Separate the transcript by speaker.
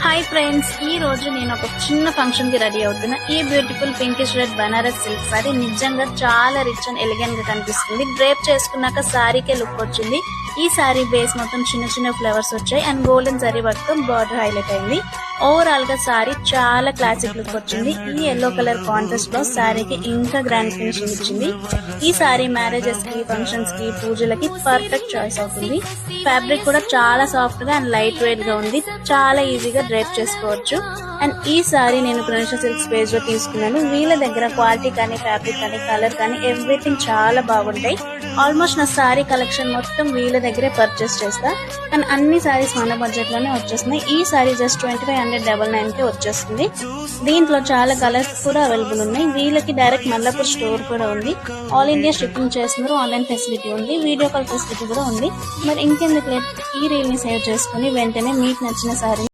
Speaker 1: Hi friends, ఈ రోజు నేను ఒక చిన్న ఫంక్షన్ కి రెడీ అవుతున్నా. ఈ beautiful pinkish red Banaras silk sorry నిజంగా చాలా రిచ్ అండ్ ఎలిగెంట్ గా కనిపిస్తుంది. డ్రేప్ చేసుకున్నాక సారీకే లుక్ వచ్చింది. ఈ సారీ బేస్ మొత్తం చిన్న చిన్న ఫ్లవర్స్ వచ్చాయి అండ్ గోల్డెన్ సారీ వర్క్ తో బార్డర్ హైలైట్ అయింది. ఓవరాల్ గా సారీ చాలా క్లాసిక్ లుక్ వచ్చింది. ఈ ఎల్లో కలర్ కాంట్రాస్ట్ లో సారీకి ఇంకా గ్రాండ్ ఫినిషింగ్ ఇచ్చింది. ఈ సారీ మ్యారేజెస్ కి, ఫంక్షన్స్ కి, పూజలకి పర్ఫెక్ట్ చాయిస్ అవుతుంది. ఫ్యాబ్రిక్ కూడా చాలా సాఫ్ట్ గా అండ్ లైట్ వెయిట్ గా ఉంది. చాలా ఈజీగా డ్రైప్ చేసుకోవచ్చు. అండ్ ఈ సారీ నేను ప్రణేష సిల్క్స్ పేజ్ లో తీసుకున్నాను. వీళ్ళ దగ్గర క్వాలిటీ కానీ, ఫ్యాబ్రిక్ కానీ, కలర్ కానీ ఎవ్రీథింగ్ చాలా బాగుంటాయి. ఆల్మోస్ట్ నా సారీ కలెక్షన్ మొత్తం వీళ్ళ దగ్గరే పర్చేస్ చేస్తా. అండ్ అన్ని సారీస్ మన బడ్జెట్ లోనే వచ్చేస్తున్నాయి. ఈ సారీ జస్ట్ 2599 కి వచ్చేస్తుంది. దీంట్లో చాలా కలర్స్ కూడా అవైలబుల్ ఉన్నాయి. వీళ్ళకి డైరెక్ట్ మల్లాపూర్ స్టోర్ కూడా ఉంది. ఆల్ ఇండియా షిప్పింగ్ చేస్తున్నారు. ఆన్లైన్ ఫెసిలిటీ ఉంది. వీడియో కాల్ ఫెసిలిటీ కూడా ఉంది. మరి ఇంకెందుకు లేట్, ఈ రీల్ ని సేవ్ చేసుకుని వెంటనే మీకు నచ్చిన సారీ